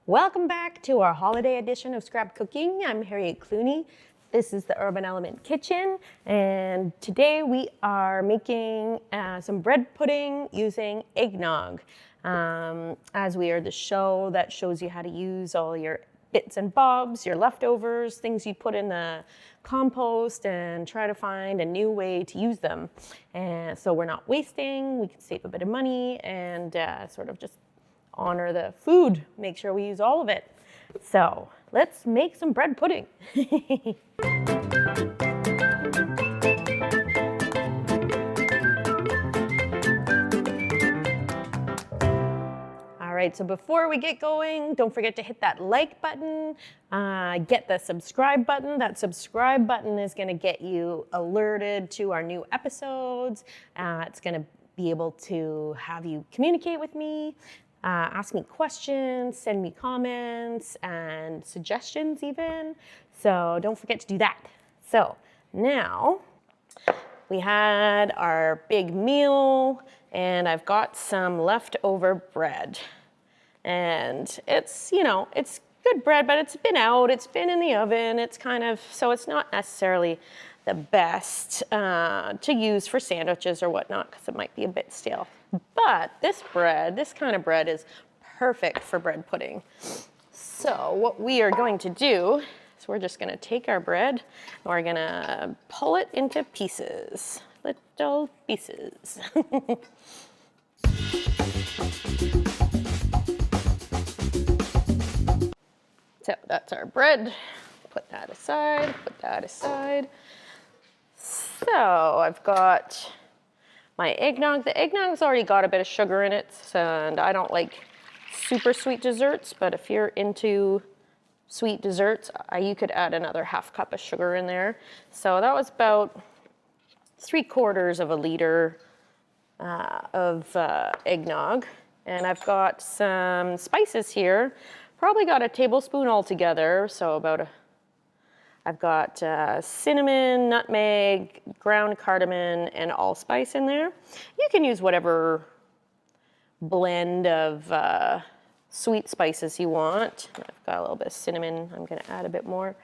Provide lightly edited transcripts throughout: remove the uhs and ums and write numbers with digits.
Welcome back to our holiday edition of Scrap Cooking. I'm Harriet Clooney. This is the Urban Element Kitchen, and today we are making some bread pudding using eggnog. As we are the show that shows you how to use all your bits and bobs, your leftovers, things you put in the compost, and try to find a new way to use them. And so we're not wasting, we can save a bit of money, and sort of just honor the food, make sure we use all of it. So let's make some bread pudding. All right, so before we get going, don't forget to hit that like button, get the subscribe button. That subscribe button is gonna get you alerted to our new episodes. It's gonna be able to have you communicate with me, ask me questions, send me comments and suggestions even. So don't forget to do that. So now we had our big meal and I've got some leftover bread. And it's, you know, it's good bread, but it's been out, it's been in the oven, it's kind of, so it's not necessarily the best to use for sandwiches or whatnot because it might be a bit stale. But this bread, this kind of bread is perfect for bread pudding. So what we are going to do is we're just gonna take our bread and we're gonna pull it into pieces, little pieces. So that's our bread. Put that aside, put that aside. So I've got my eggnog. The eggnog's already got a bit of sugar in it, and I don't like super sweet desserts, but if you're into sweet desserts, you could add another half cup of sugar in there. So that was about 3/4 of a liter of eggnog. And I've got some spices here, probably got a tablespoon altogether, so I've got cinnamon, nutmeg, ground cardamom, and allspice in there. You can use whatever blend of sweet spices you want. I've got a little bit of cinnamon. I'm gonna add a bit more.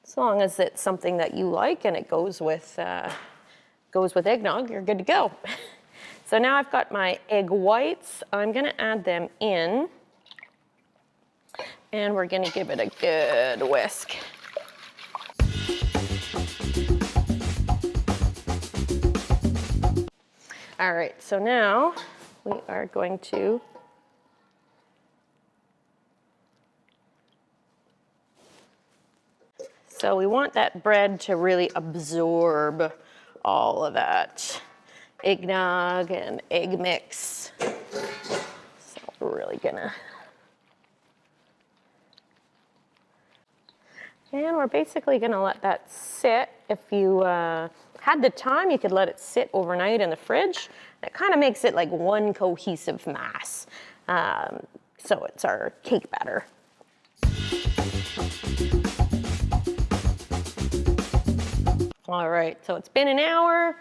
As long as it's something that you like and it goes with eggnog, you're good to go. So now I've got my egg whites. I'm gonna add them in, and we're gonna give it a good whisk. All right, so now we are going to we want that bread to really absorb all of that eggnog and egg mix. So we're really gonna, and we're basically gonna let that sit. If you had the time, you could let it sit overnight in the fridge. It kind of makes it like one cohesive mass. So it's our cake batter. All right, so it's been an hour.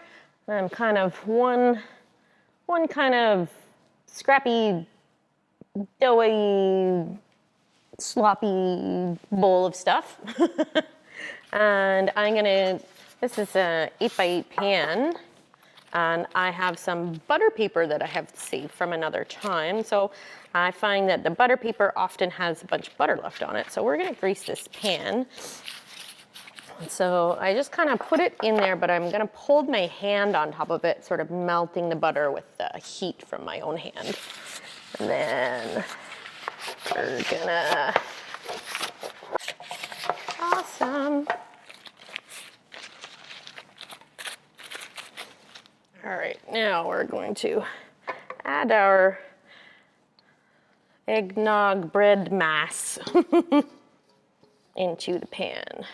I'm kind of one kind of scrappy, doughy, sloppy bowl of stuff. And this is a 8x8 pan, and I have some butter paper that I have saved from another time. So I find that the butter paper often has a bunch of butter left on it. So we're gonna grease this pan. So I just kind of put it in there, but I'm gonna hold my hand on top of it, sort of melting the butter with the heat from my own hand. And then we're gonna, awesome. All right, now we're going to add our eggnog bread mass into the pan.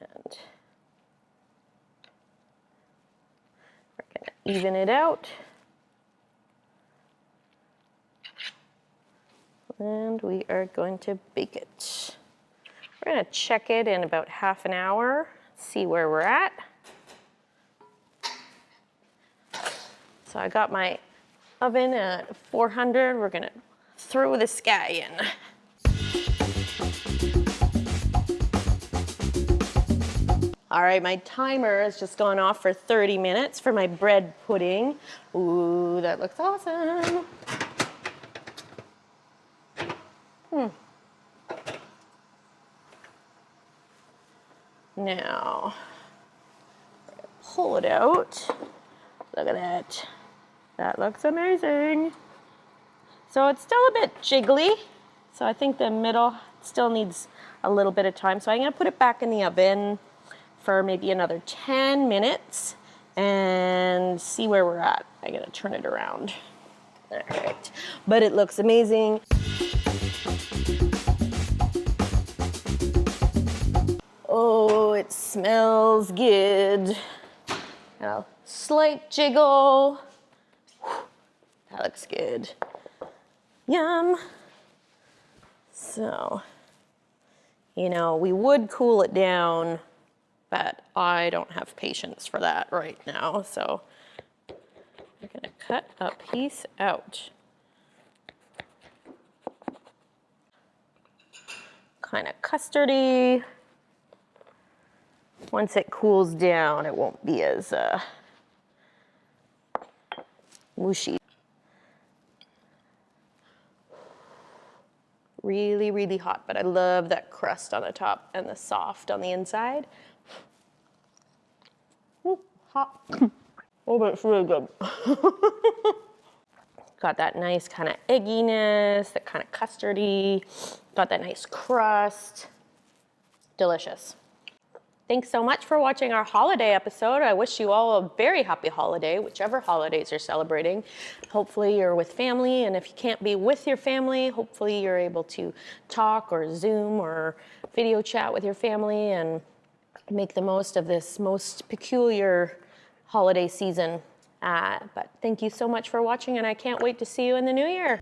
And we're gonna even it out. And we are going to bake it. We're gonna check it in about half an hour, see where we're at. So I got my oven at 400. We're gonna throw this guy in. All right, my timer has just gone off for 30 minutes for my bread pudding. Ooh, that looks awesome. Now, pull it out. Look at that. That looks amazing. So it's still a bit jiggly. So I think the middle still needs a little bit of time. So I'm gonna put it back in the oven for maybe another 10 minutes and see where we're at. I gotta turn it around. All right, but it looks amazing. Oh, it smells good. A slight jiggle. That looks good. Yum. So, you know, we would cool it down, but I don't have patience for that right now. So I'm gonna cut a piece out. Kind of custardy. Once it cools down, it won't be as mushy. Really, really hot, but I love that crust on the top and the soft on the inside. Ooh, hot. Oh, but it's really good. Got that nice kind of egginess, that kind of custardy. Got that nice crust. Delicious. Thanks so much for watching our holiday episode. I wish you all a very happy holiday, whichever holidays you're celebrating. Hopefully you're with family, and if you can't be with your family, hopefully you're able to talk or Zoom or video chat with your family and make the most of this most peculiar holiday season. But thank you so much for watching, and I can't wait to see you in the new year.